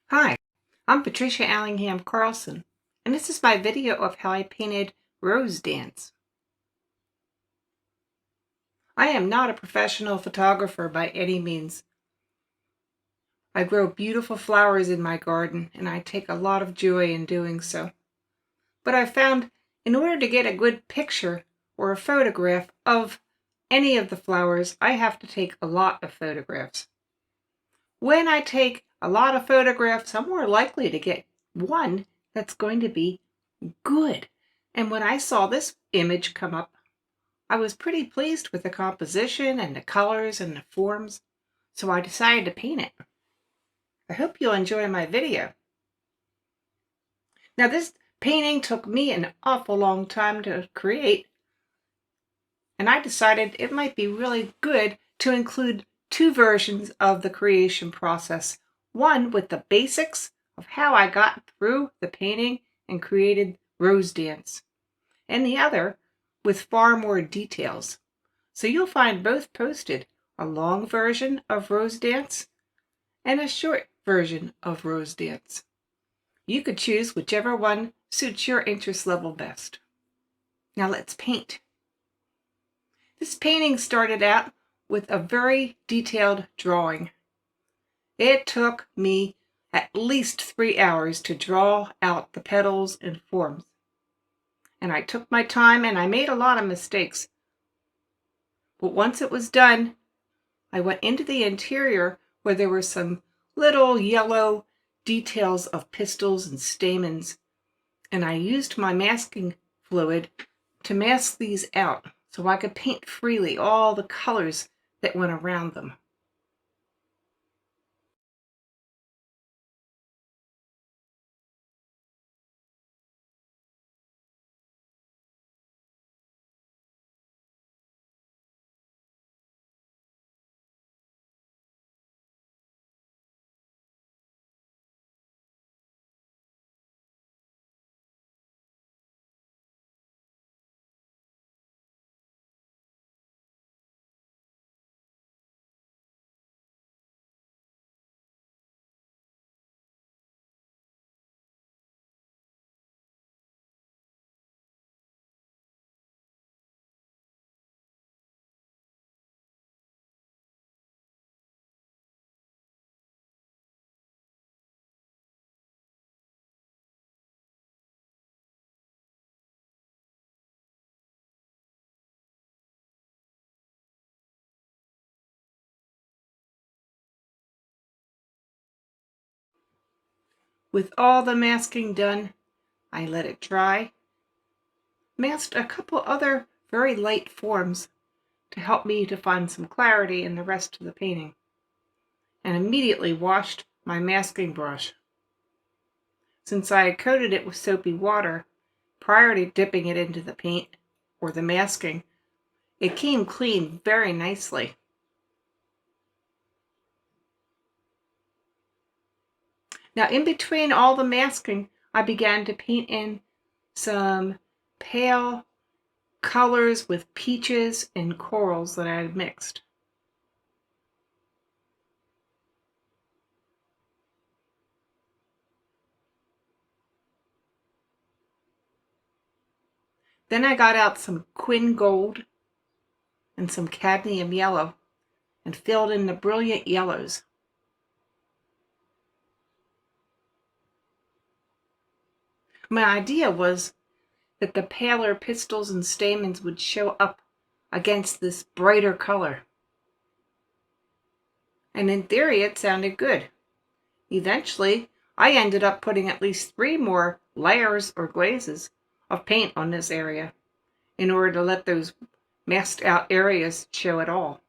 Hi, I'm Patricia Allingham Carlson, and this is my video of how I painted Rose Dance. I am not a professional photographer by any means. I grow beautiful flowers in my garden, and I take a lot of joy in doing so. But I found in order to get a good picture or a photograph of any of the flowers, I have to take a lot of photographs. When I take a lot of photographs, I'm more likely to get one that's going to be good. And when I saw this image come up, I was pretty pleased with the composition and the colors and the forms, so I decided to paint it. I hope you'll enjoy my video. Now this painting took me an awful long time to create, and I decided it might be really good to include two versions of the creation process. One with the basics of how I got through the painting and created Rose Dance, and the other with far more details. So you'll find both posted, a long version of Rose Dance and a short version of Rose Dance. You could choose whichever one suits your interest level best. Now let's paint. This painting started out with a very detailed drawing. It took me at least 3 hours to draw out the petals and forms. And I took my time and I made a lot of mistakes. But once it was done, I went into the interior where there were some little yellow details of pistils and stamens, and I used my masking fluid to mask these out so I could paint freely all the colors that went around them. With all the masking done, I let it dry, masked a couple other very light forms to help me to find some clarity in the rest of the painting, and immediately washed my masking brush. Since I had coated it with soapy water prior to dipping it into the paint or the masking, it came clean very nicely. Now in between all the masking, I began to paint in some pale colors with peaches and corals that I had mixed. Then I got out some quin gold and some cadmium yellow and filled in the brilliant yellows. My idea was that the paler pistils and stamens would show up against this brighter color. And in theory, it sounded good. Eventually, I ended up putting at least 3 more layers or glazes of paint on this area in order to let those masked out areas show at all.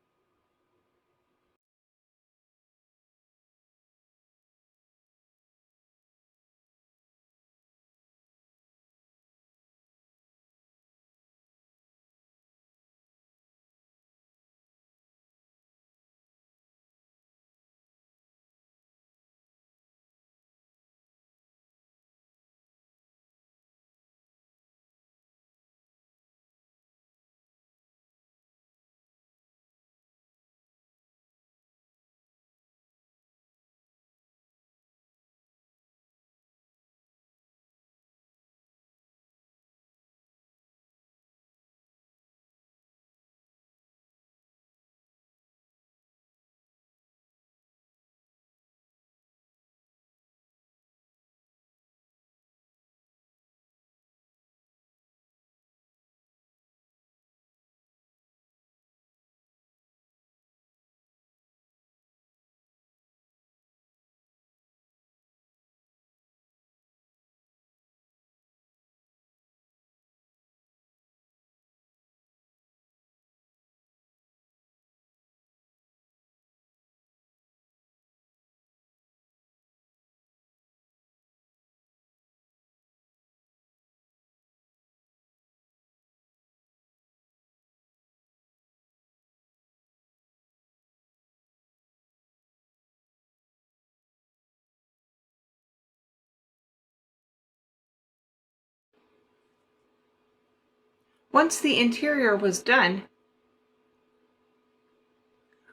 Once the interior was done,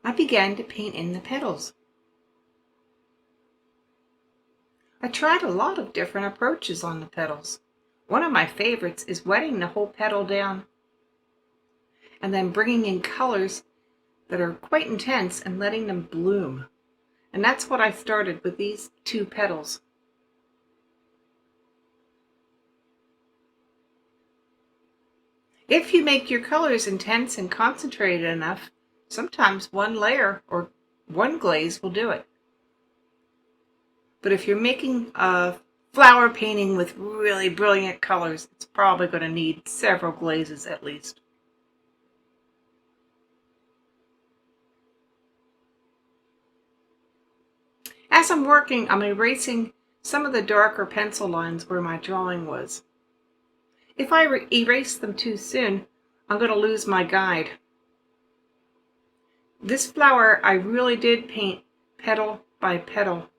I began to paint in the petals. I tried a lot of different approaches on the petals. One of my favorites is wetting the whole petal down and then bringing in colors that are quite intense and letting them bloom. And that's what I started with these two petals. If you make your colors intense and concentrated enough, sometimes one layer or one glaze will do it. But if you're making a flower painting with really brilliant colors, it's probably going to need several glazes at least. As I'm working, I'm erasing some of the darker pencil lines where my drawing was. If I erase them too soon, I'm going to lose my guide. This flower I really did paint petal by petal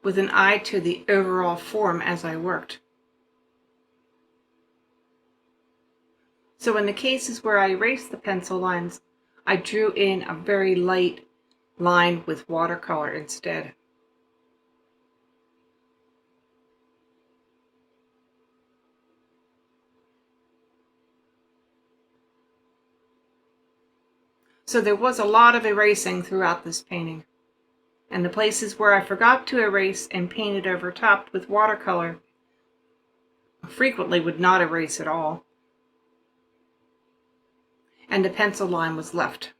with an eye to the overall form as I worked. So in the cases where I erased the pencil lines, I drew in a very light line with watercolor instead. So there was a lot of erasing throughout this painting. And the places where I forgot to erase and painted over top with watercolor frequently would not erase at all. And the pencil line was left.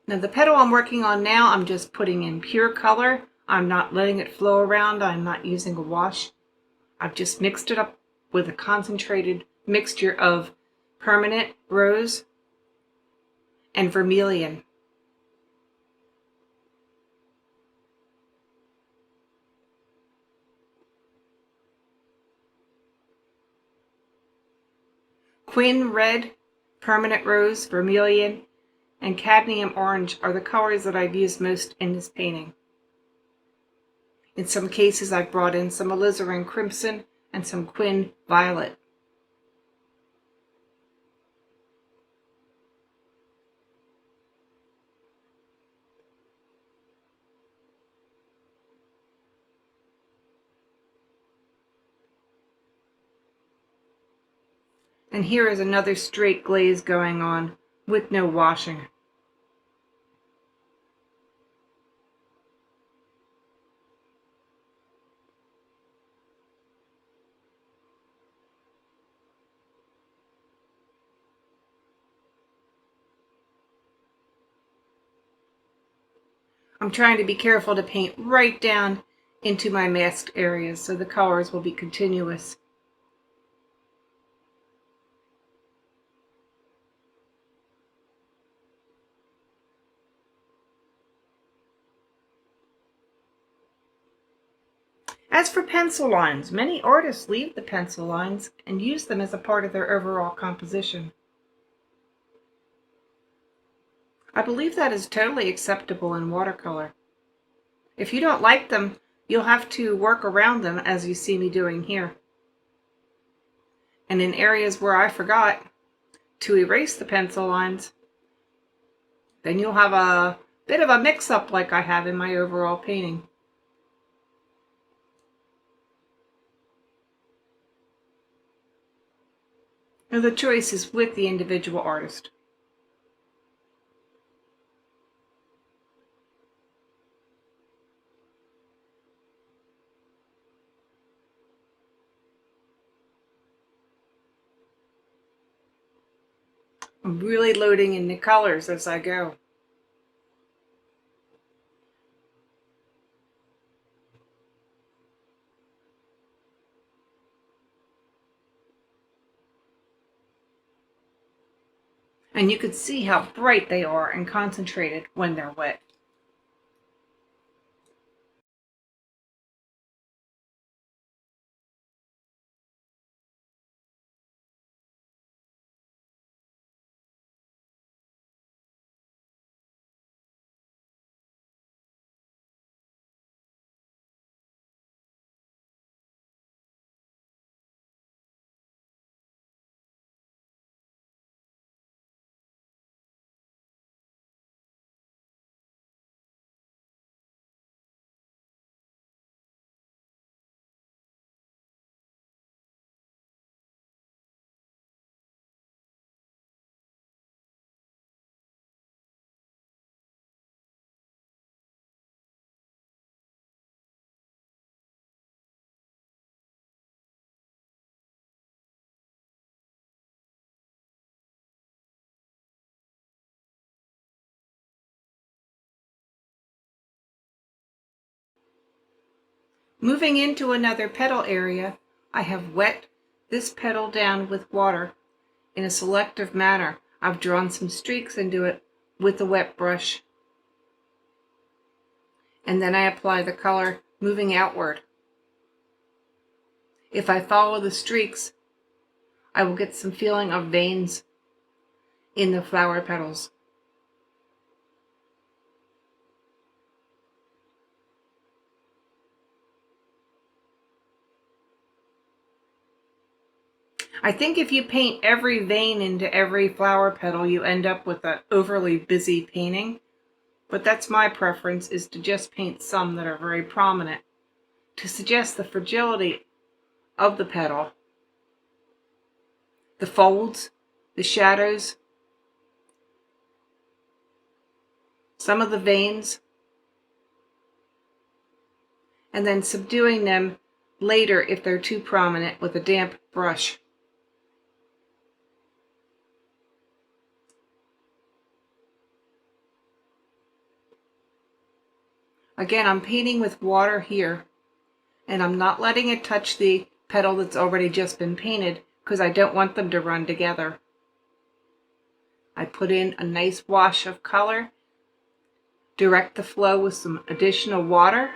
Now the petal I'm working on now, I'm just putting in pure color. I'm not letting it flow around. I'm not using a wash. I've just mixed it up with a concentrated mixture of permanent rose and vermilion. Quin red, permanent rose, vermilion, and cadmium orange are the colors that I've used most in this painting. In some cases I've brought in some alizarin crimson and some quin violet. And here is another straight glaze going on with no washing. I'm trying to be careful to paint right down into my masked areas so the colors will be continuous. As for pencil lines, many artists leave the pencil lines and use them as a part of their overall composition. I believe that is totally acceptable in watercolor. If you don't like them, you'll have to work around them as you see me doing here. And in areas where I forgot to erase the pencil lines, then you'll have a bit of a mix-up like I have in my overall painting. Now the choice is with the individual artist. I'm really loading in the colors as I go. And you can see how bright they are and concentrated when they're wet. Moving into another petal area, I have wet this petal down with water in a selective manner. I've drawn some streaks into it with a wet brush. And then I apply the color moving outward. If I follow the streaks, I will get some feeling of veins in the flower petals. I think if you paint every vein into every flower petal, you end up with an overly busy painting. But that's my preference, is to just paint some that are very prominent, to suggest the fragility of the petal, the folds, the shadows, some of the veins, and then subduing them later if they're too prominent with a damp brush. Again, I'm painting with water here, and I'm not letting it touch the petal that's already just been painted because I don't want them to run together. I put in a nice wash of color, direct the flow with some additional water,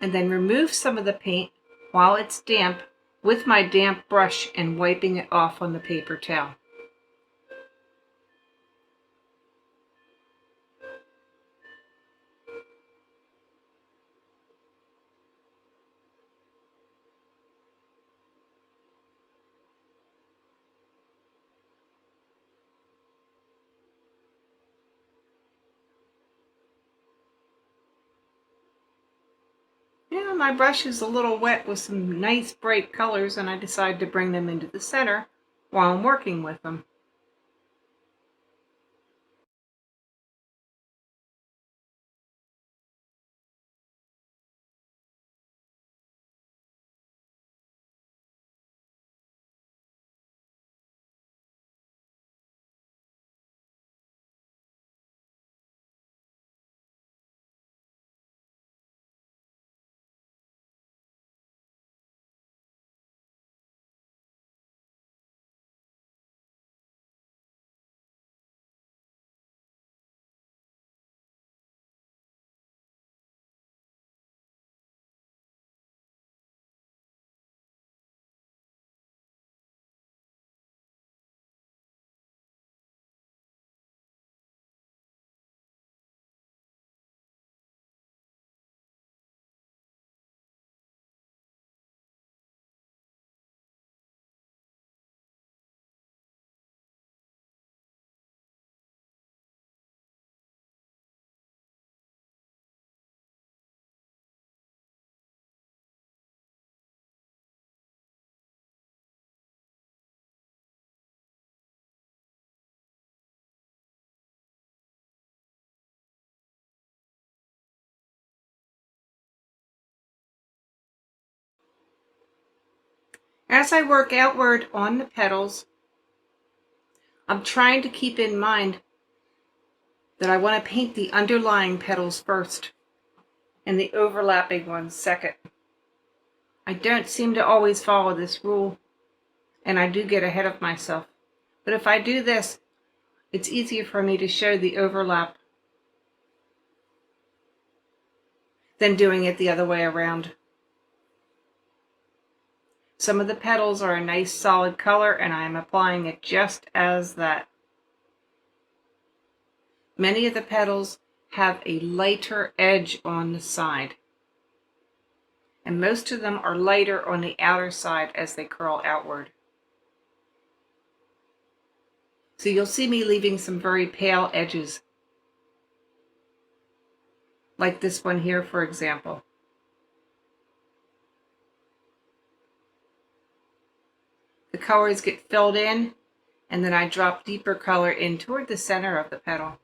and then remove some of the paint while it's damp with my damp brush and wiping it off on the paper towel. Yeah, my brush is a little wet with some nice bright colors, and I decided to bring them into the center while I'm working with them. As I work outward on the petals, I'm trying to keep in mind that I want to paint the underlying petals first and the overlapping ones second. I don't seem to always follow this rule, and I do get ahead of myself. But if I do this, it's easier for me to show the overlap than doing it the other way around. Some of the petals are a nice solid color, and I am applying it just as that. Many of the petals have a lighter edge on the side, and most of them are lighter on the outer side as they curl outward. So you'll see me leaving some very pale edges, like this one here, for example. The colors get filled in, and then I drop deeper color in toward the center of the petal.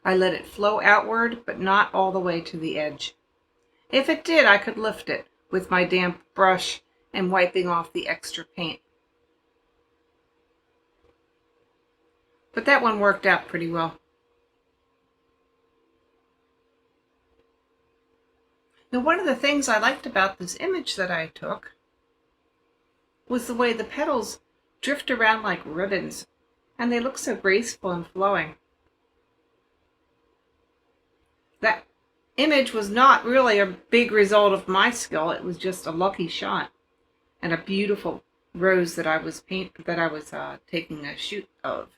I let it flow outward, but not all the way to the edge. If it did, I could lift it with my damp brush and wiping off the extra paint. But that one worked out pretty well. Now, one of the things I liked about this image that I took was the way the petals drift around like ribbons, and they look so graceful and flowing. That image was not really a big result of my skill. It was just a lucky shot and a beautiful rose that I was taking a shoot of.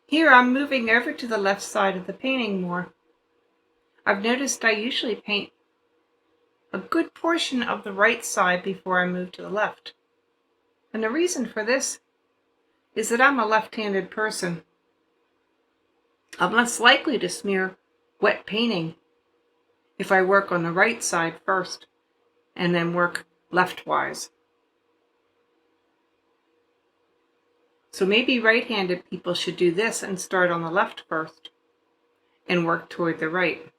Here I'm moving over to the left side of the painting more. I've noticed I usually paint a good portion of the right side before I move to the left. And the reason for this is that I'm a left-handed person. I'm less likely to smear wet painting if I work on the right side first and then work leftwise. So maybe right-handed people should do this and start on the left first and work toward the right.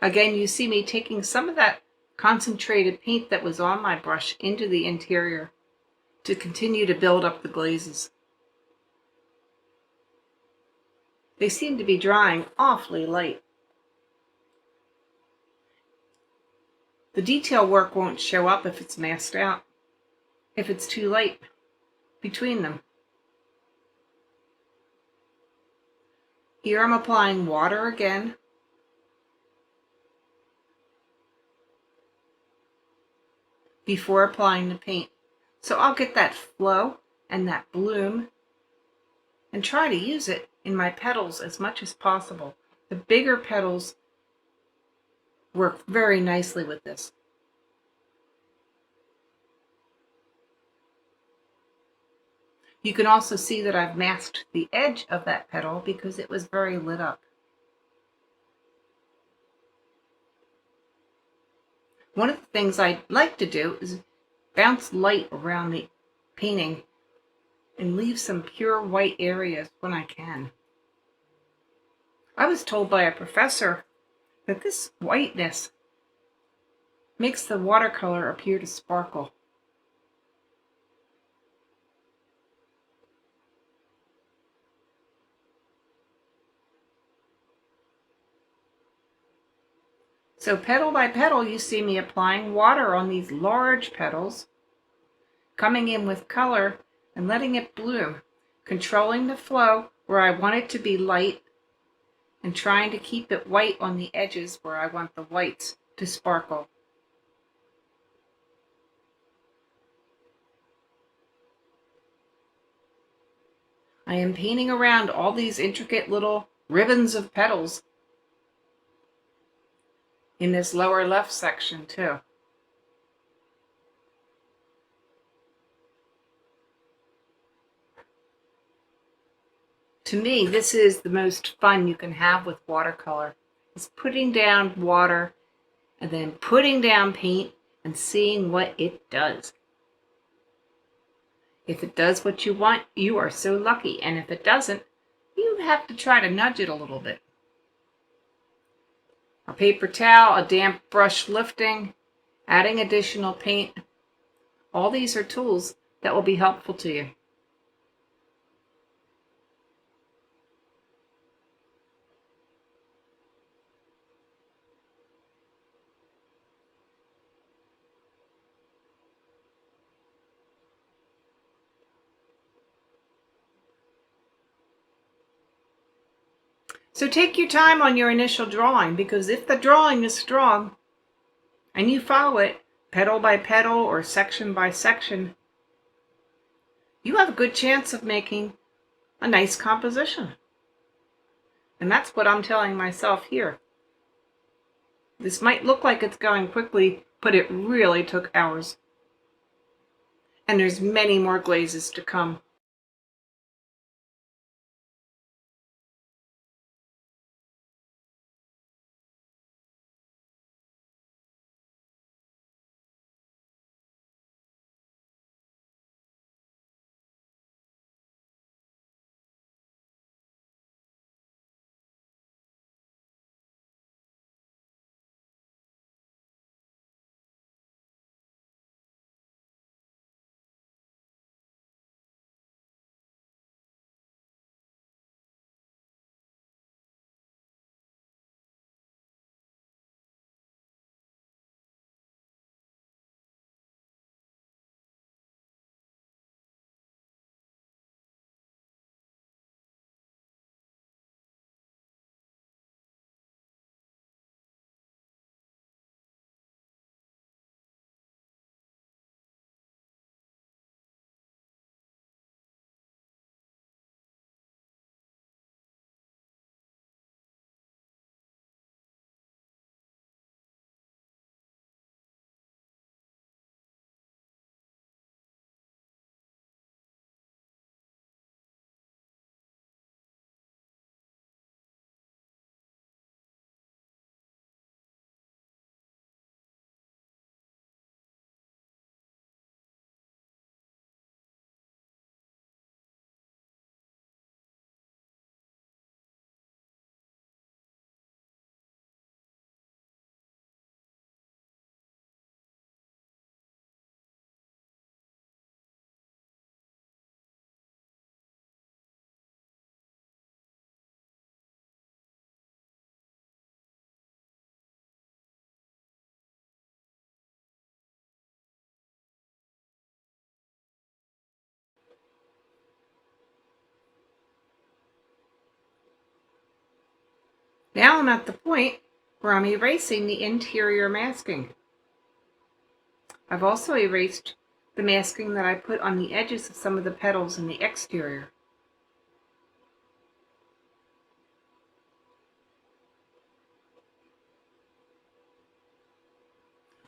Again, you see me taking some of that concentrated paint that was on my brush into the interior to continue to build up the glazes. They seem to be drying awfully light. The detail work won't show up if it's masked out, if it's too light between them. Here I'm applying water again. Before applying the paint. So I'll get that flow and that bloom and try to use it in my petals as much as possible. The bigger petals work very nicely with this. You can also see that I've masked the edge of that petal because it was very lit up. One of the things I like to do is bounce light around the painting and leave some pure white areas when I can. I was told by a professor that this whiteness makes the watercolor appear to sparkle. So petal by petal, you see me applying water on these large petals, coming in with color and letting it bloom, controlling the flow where I want it to be light and trying to keep it white on the edges where I want the whites to sparkle. I am painting around all these intricate little ribbons of petals in this lower left section too. To me, this is the most fun you can have with watercolor. It's putting down water and then putting down paint and seeing what it does. If it does what you want, you are so lucky. And if it doesn't, you have to try to nudge it a little bit. A paper towel, a damp brush lifting, adding additional paint. All these are tools that will be helpful to you. So take your time on your initial drawing, because if the drawing is strong and you follow it petal by petal or section by section, you have a good chance of making a nice composition. And that's what I'm telling myself here. This might look like it's going quickly, but it really took hours. And there's many more glazes to come. Now I'm at the point where I'm erasing the interior masking. I've also erased the masking that I put on the edges of some of the petals in the exterior.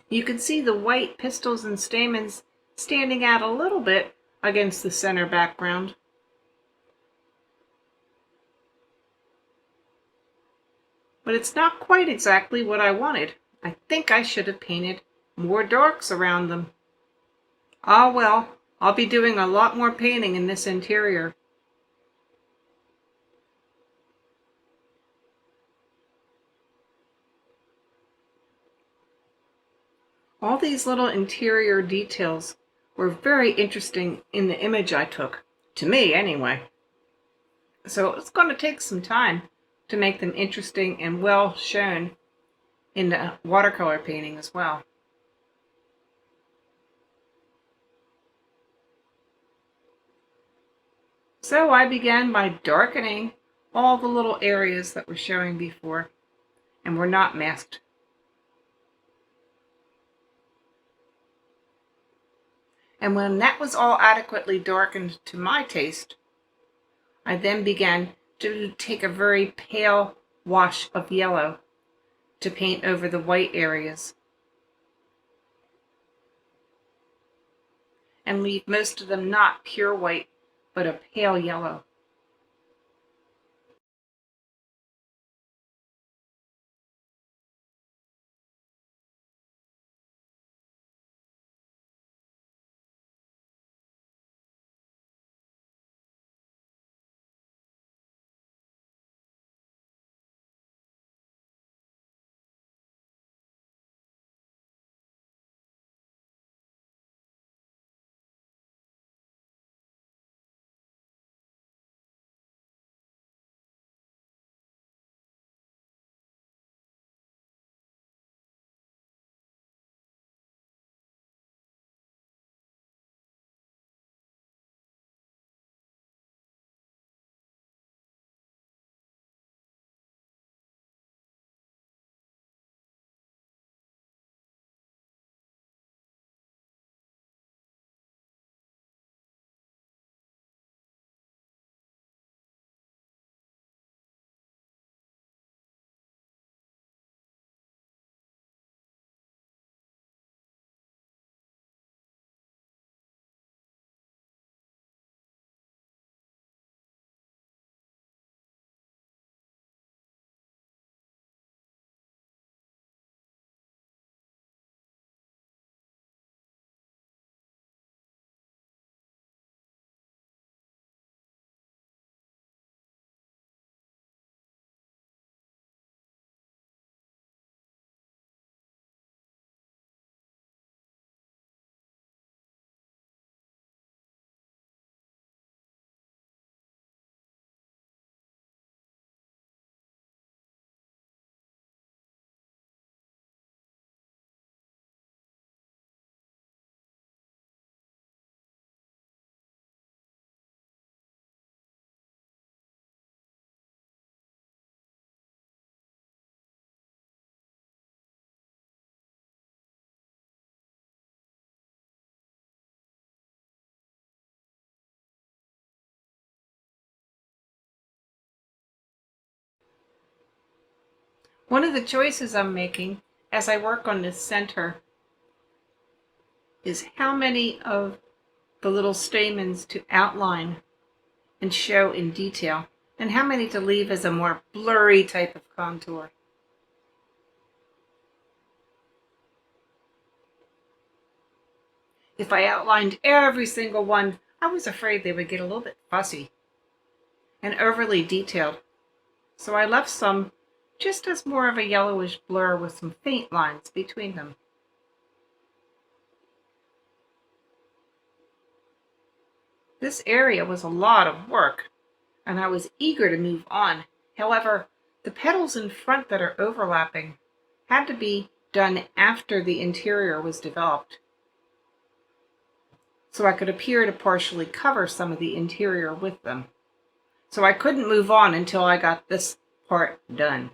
You can see the white pistils and stamens standing out a little bit against the center background. But it's not quite exactly what I wanted. I think I should have painted more darks around them. Ah well, I'll be doing a lot more painting in this interior. All these little interior details were very interesting in the image I took, to me anyway. So it's going to take some time to make them interesting and well shown in the watercolor painting as well. So I began by darkening all the little areas that were showing before and were not masked. And when that was all adequately darkened to my taste, I then began to take a very pale wash of yellow to paint over the white areas and leave most of them not pure white, but a pale yellow. One of the choices I'm making as I work on this center is how many of the little stamens to outline and show in detail, and how many to leave as a more blurry type of contour. If I outlined every single one, I was afraid they would get a little bit fussy and overly detailed. So I left some just as more of a yellowish blur with some faint lines between them. This area was a lot of work, and I was eager to move on. However, the petals in front that are overlapping had to be done after the interior was developed, so I could appear to partially cover some of the interior with them. So I couldn't move on until I got this part done.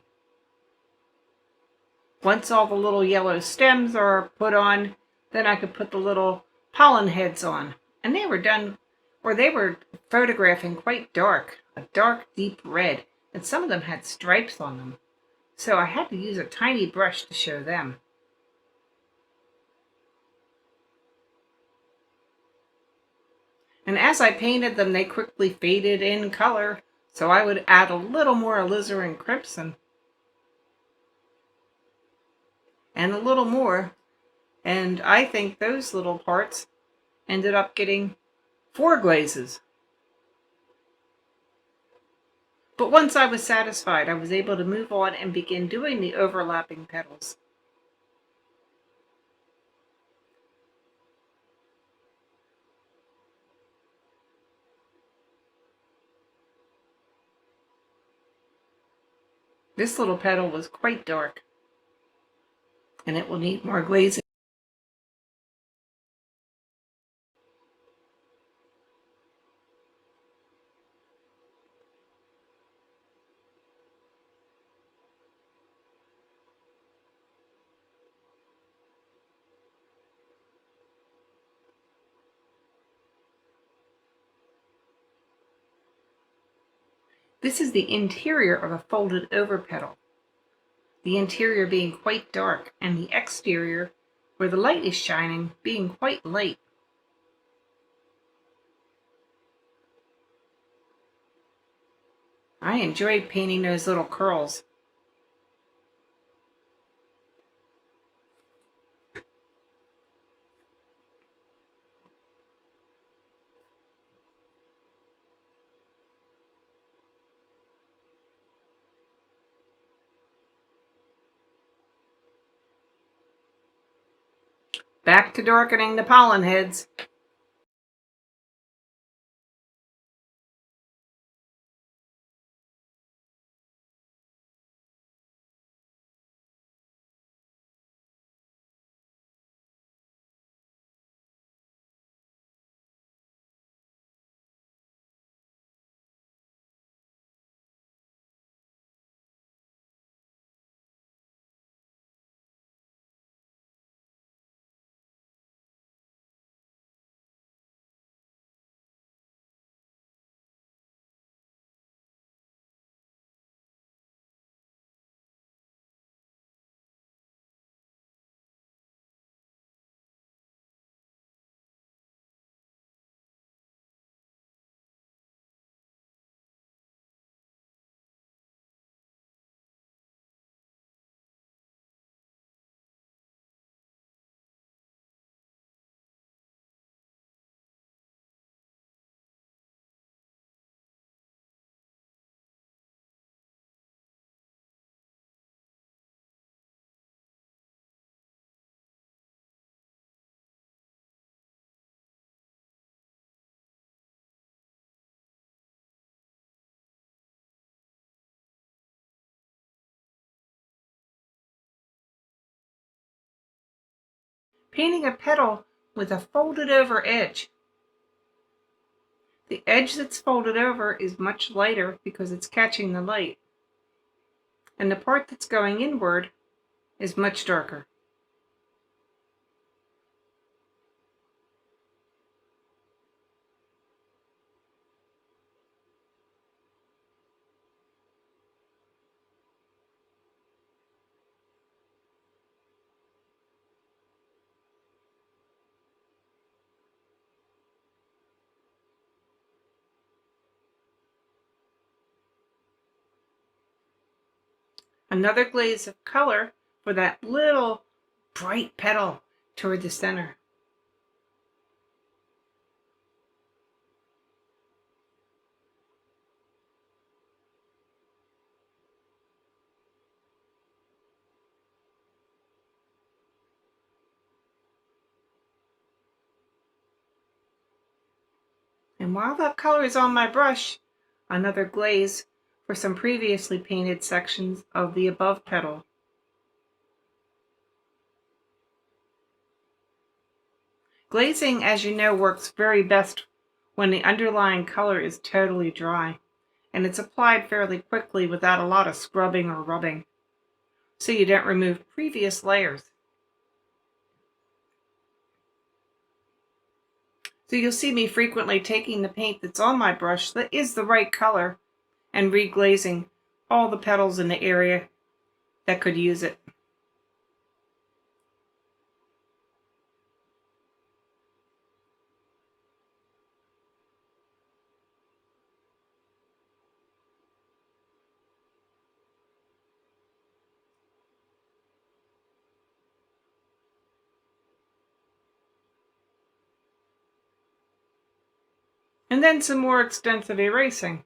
Once all the little yellow stems are put on, then I could put the little pollen heads on. And they were done, or they were photographing quite dark, a dark deep red, and some of them had stripes on them. So I had to use a tiny brush to show them. And as I painted them, they quickly faded in color, so I would add a little more alizarin crimson and a little more, and I think those little parts ended up getting 4 glazes. But once I was satisfied, I was able to move on and begin doing the overlapping petals. This little petal was quite dark, and it will need more glazing. This is the interior of a folded over petal. the interior being quite dark and the exterior, where the light is shining, being quite light. I enjoyed painting those little curls. Back to darkening the pollen heads. Painting a petal with a folded over edge. The edge that's folded over is much lighter because it's catching the light, and the part that's going inward is much darker. Another glaze of color for that little bright petal toward the center. And while that color is on my brush, another glaze for some previously painted sections of the above petal. Glazing, as you know, works very best when the underlying color is totally dry, and it's applied fairly quickly without a lot of scrubbing or rubbing, so you don't remove previous layers. So you'll see me frequently taking the paint that's on my brush that is the right color and reglazing all the petals in the area that could use it. And then some more extensive erasing.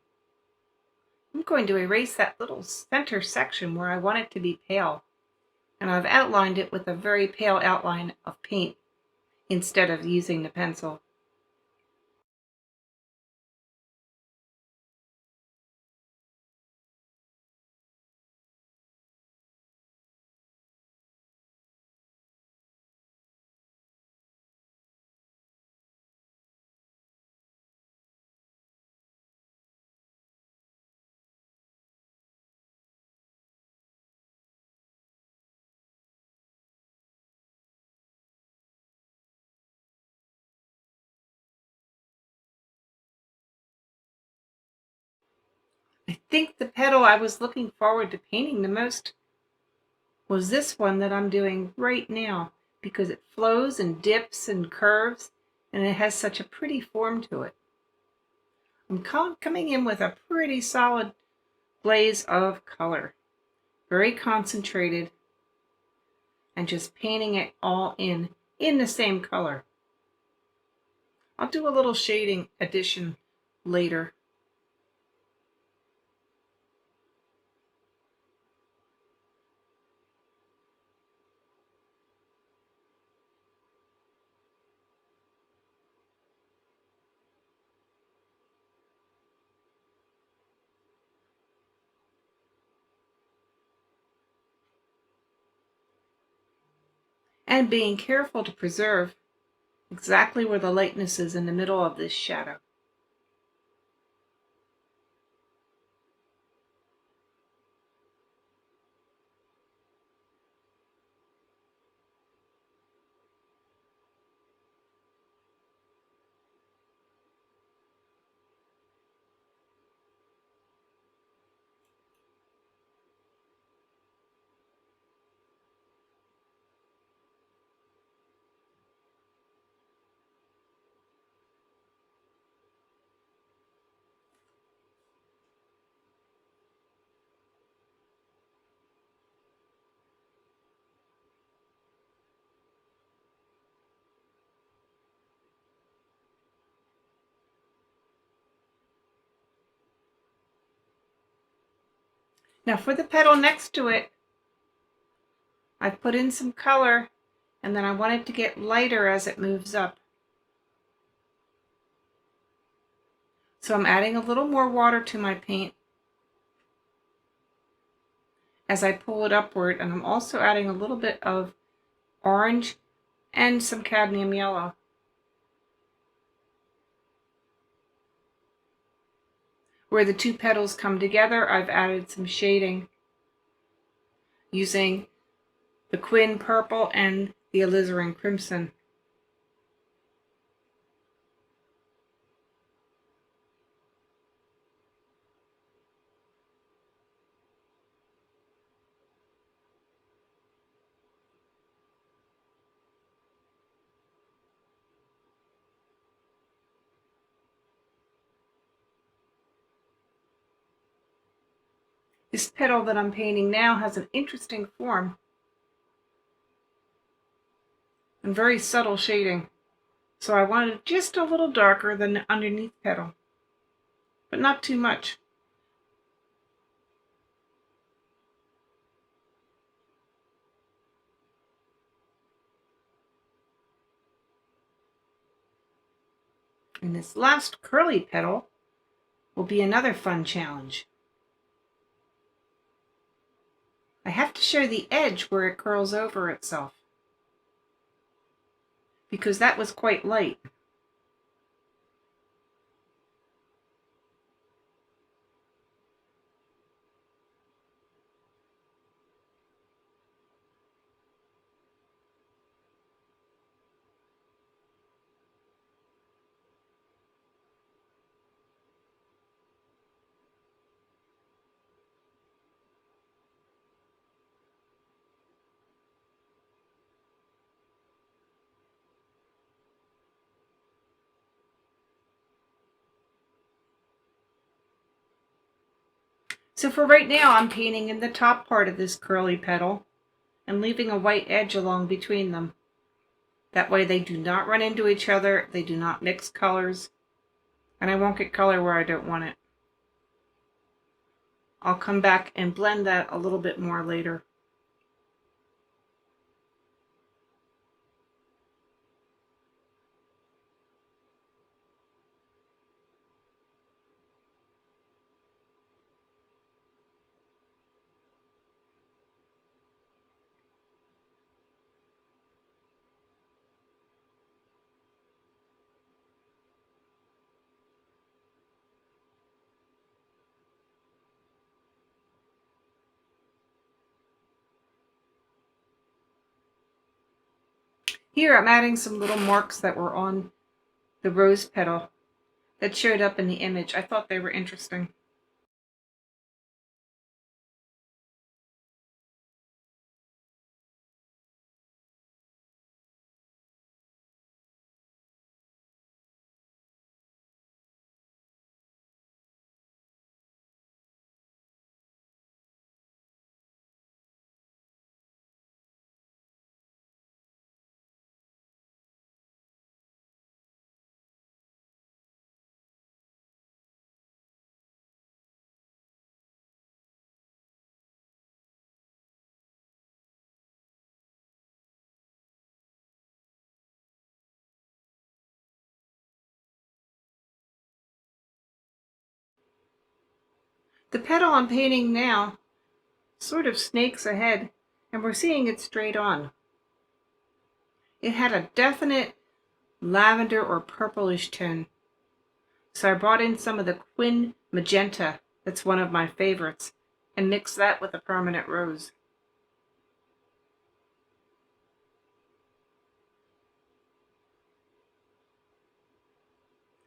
I'm going to erase that little center section where I want it to be pale, and I've outlined it with a very pale outline of paint instead of using the pencil. I think the petal I was looking forward to painting the most was this one that I'm doing right now, because it flows and dips and curves, and it has such a pretty form to it. I'm coming in with a pretty solid glaze of color, very concentrated, and just painting it all in the same color. I'll do a little shading addition later. And being careful to preserve exactly where the lightness is in the middle of this shadow. Now for the petal next to it, I've put in some color, and then I want it to get lighter as it moves up. So I'm adding a little more water to my paint as I pull it upward, and I'm also adding a little bit of orange and some cadmium yellow. Where the two petals come together, I've added some shading using the Quin Purple and the Alizarin Crimson. This petal that I'm painting now has an interesting form and very subtle shading. So I wanted it just a little darker than the underneath petal, but not too much. And this last curly petal will be another fun challenge. I have to show the edge where it curls over itself, because that was quite light. So for right now, I'm painting in the top part of this curly petal and leaving a white edge along between them. That way they do not run into each other, they do not mix colors, and I won't get color where I don't want it. I'll come back and blend that a little bit more later. Here I'm adding some little marks that were on the rose petal that showed up in the image. I thought they were interesting. The petal I'm painting now sort of snakes ahead, and we're seeing it straight on. It had a definite lavender or purplish tone, so I brought in some of the Quin Magenta, that's one of my favorites, and mixed that with a permanent rose.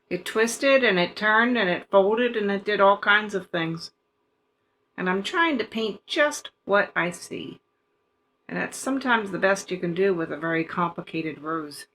It twisted and it turned and it folded and it did all kinds of things. And I'm trying to paint just what I see. And that's sometimes the best you can do with a very complicated rose.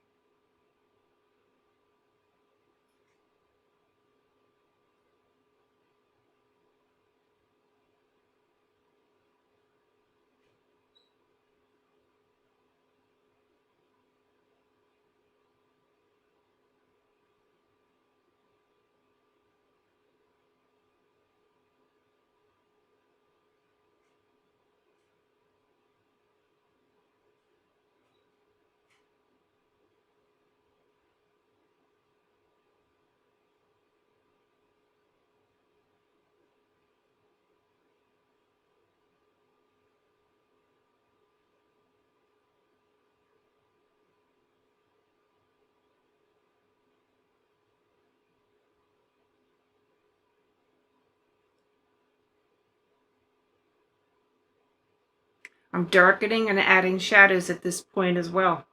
I'm darkening and adding shadows at this point as well.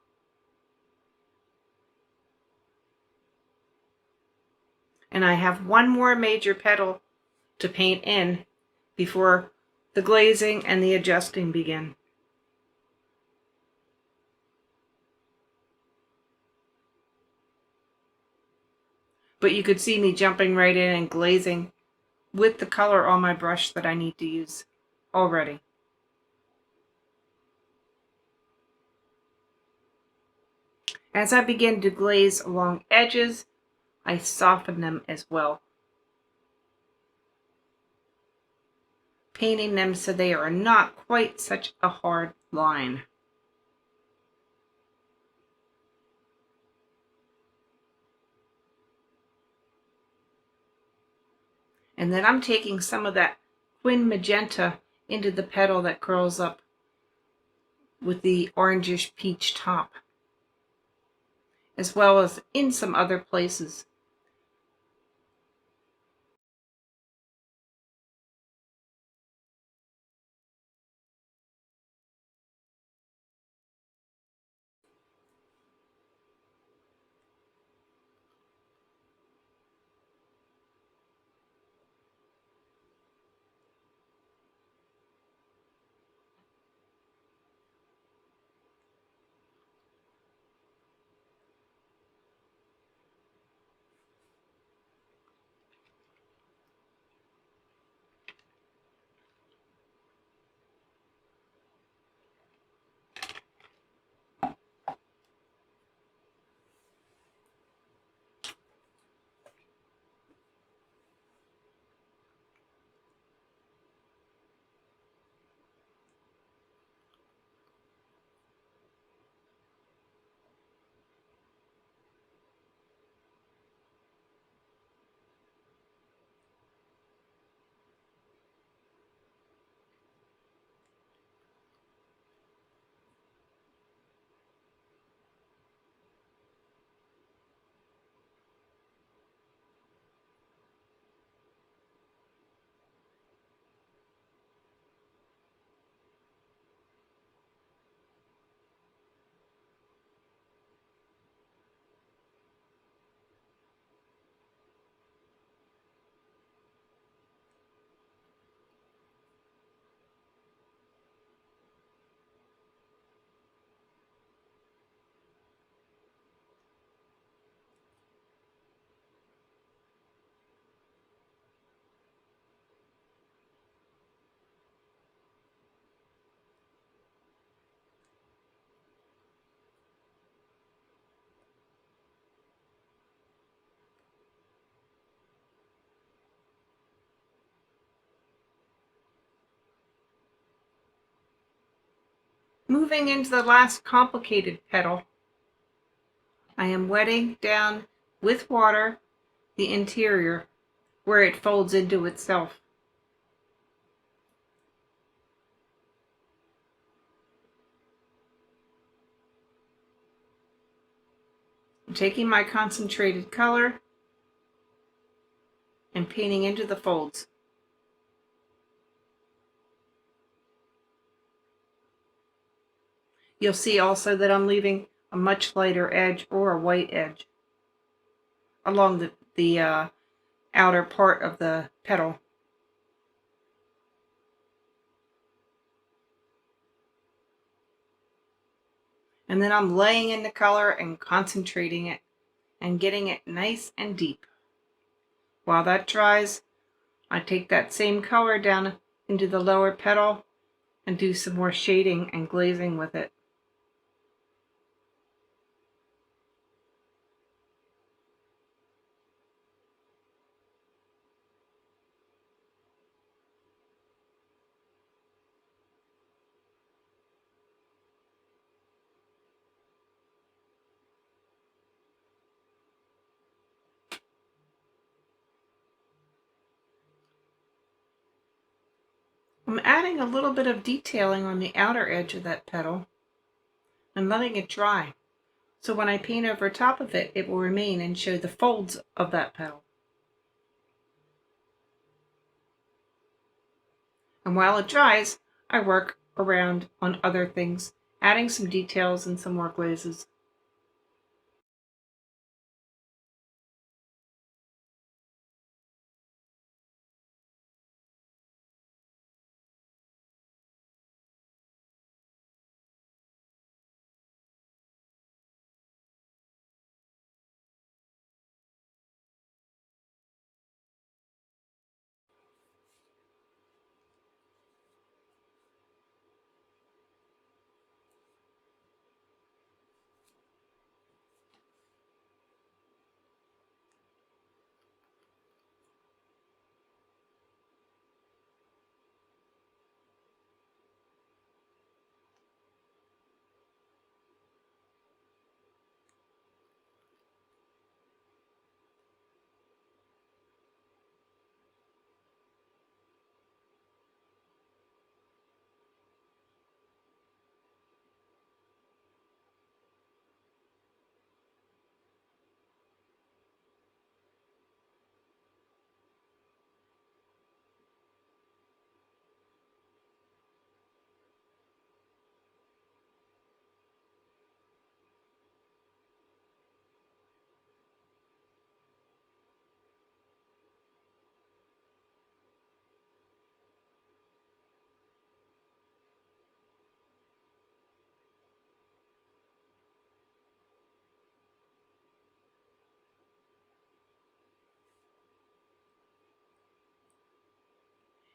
And I have one more major petal to paint in before the glazing and the adjusting begin. But you could see me jumping right in and glazing with the color on my brush that I need to use already. As I begin to glaze along edges, I soften them as well, painting them so they are not quite such a hard line. And then I'm taking some of that Quin Magenta into the petal that curls up with the orangish peach top, as well as in some other places. Moving into the last complicated petal, I am wetting down with water the interior where it folds into itself. taking my concentrated color and painting into the folds. You'll see also that I'm leaving a much lighter edge or a white edge along the outer part of the petal. And then I'm laying in the color and concentrating it and getting it nice and deep. While that dries, I take that same color down into the lower petal and do some more shading and glazing with it. I'm adding a little bit of detailing on the outer edge of that petal and letting it dry. So when I paint over top of it, it will remain and show the folds of that petal. And while it dries, I work around on other things, adding some details and some more glazes.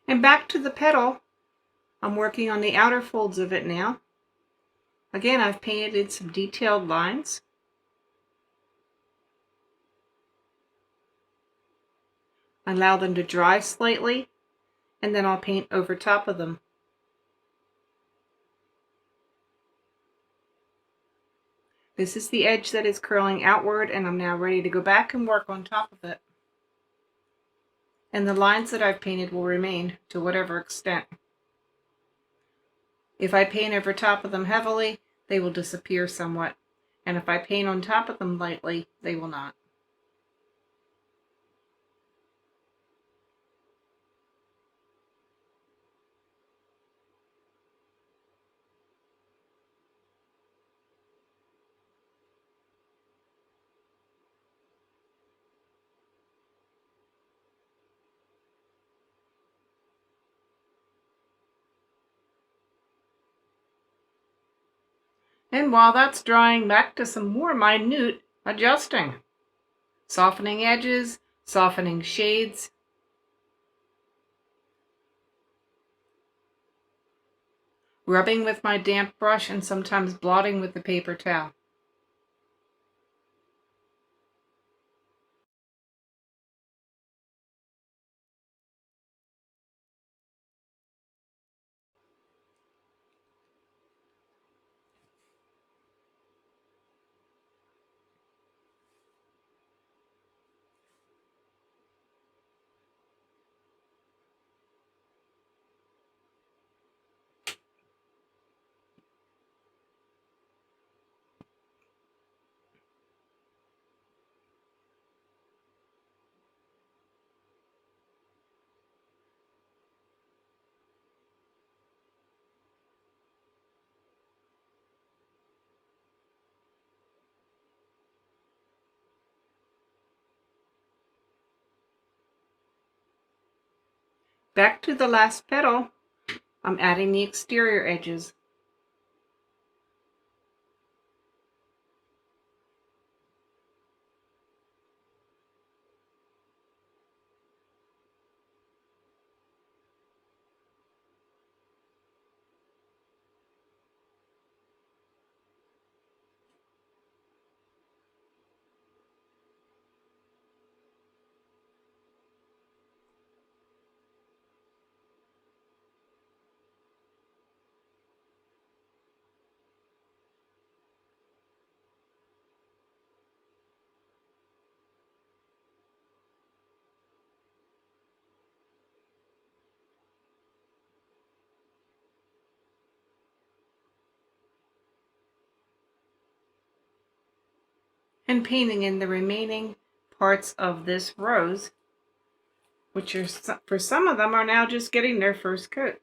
And back to the petal, I'm working on the outer folds of it now. Again, I've painted in some detailed lines. Allow them to dry slightly, and then I'll paint over top of them. This is the edge that is curling outward, and I'm now ready to go back and work on top of it. And the lines that I've painted will remain to whatever extent. If I paint over top of them heavily, they will disappear somewhat. And if I paint on top of them lightly, they will not. And while that's drying, back to some more minute adjusting. Softening edges, softening shades. Rubbing with my damp brush and sometimes blotting with the paper towel. back to the last petal, I'm adding the exterior edges. And painting in the remaining parts of this rose, which are, for some of them, are now just getting their first coat.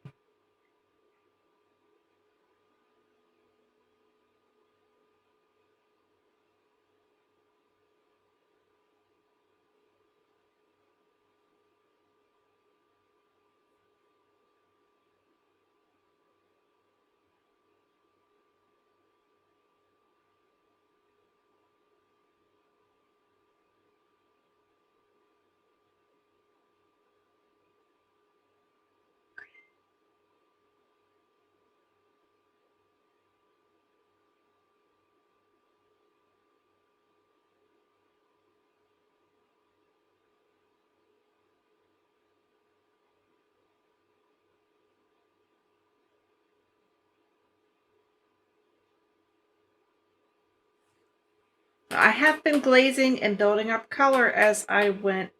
I have been glazing and building up color as I went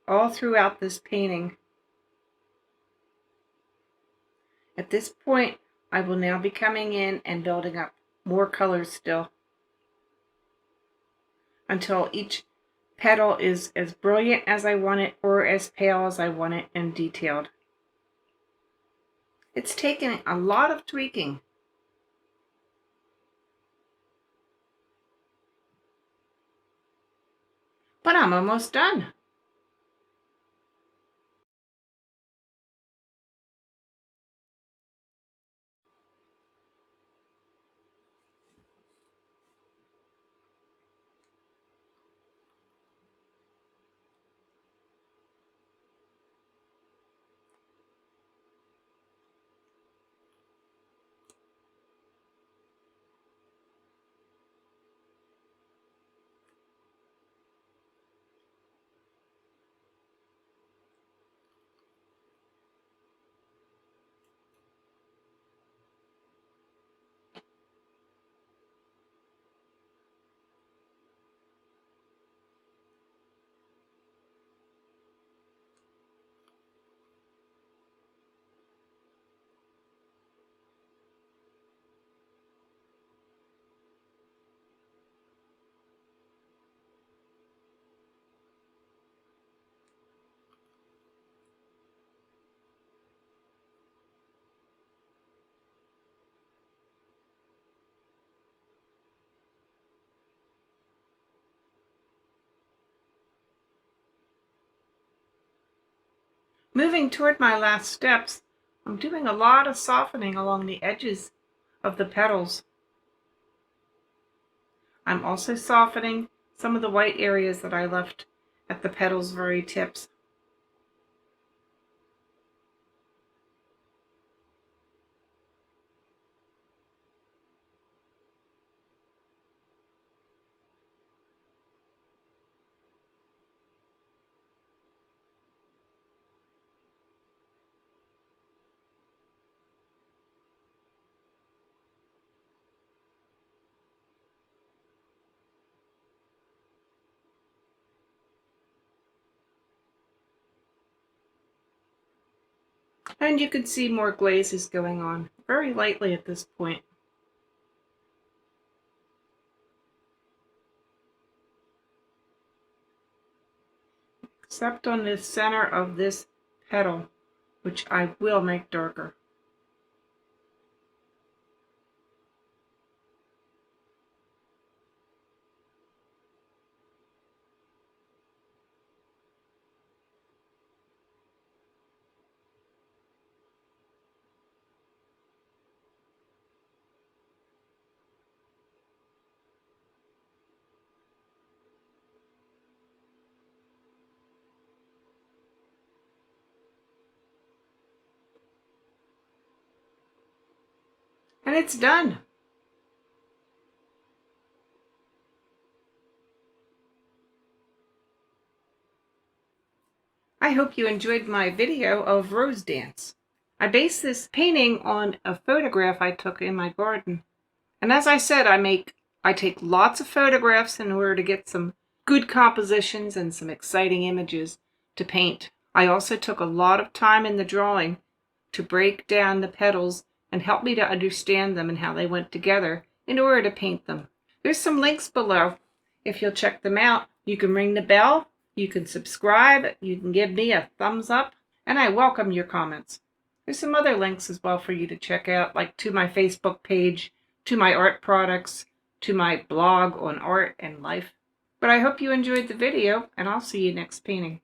all throughout this painting. At this point, I will now be coming in and building up more colors still, until each petal is as brilliant as I want it or as pale as I want it and detailed. It's taken a lot of tweaking. But I'm almost done. Moving toward my last steps, I'm doing a lot of softening along the edges of the petals. I'm also softening some of the white areas that I left at the petal's very tips. And you can see more glazes going on very lightly at this point. Except on the center of this petal, which I will make darker. And it's done. I hope you enjoyed my video of Rose Dance. I based this painting on a photograph I took in my garden. And as I said, I take lots of photographs in order to get some good compositions and some exciting images to paint. I also took a lot of time in the drawing to break down the petals and help me to understand them and how they went together in order to paint them. There's some links below. If you'll check them out, you can ring the bell, you can subscribe, you can give me a thumbs up, and I welcome your comments. There's some other links as well for you to check out, like to my Facebook page, to my art products, to my blog on art and life. But I hope you enjoyed the video, and I'll see you next painting.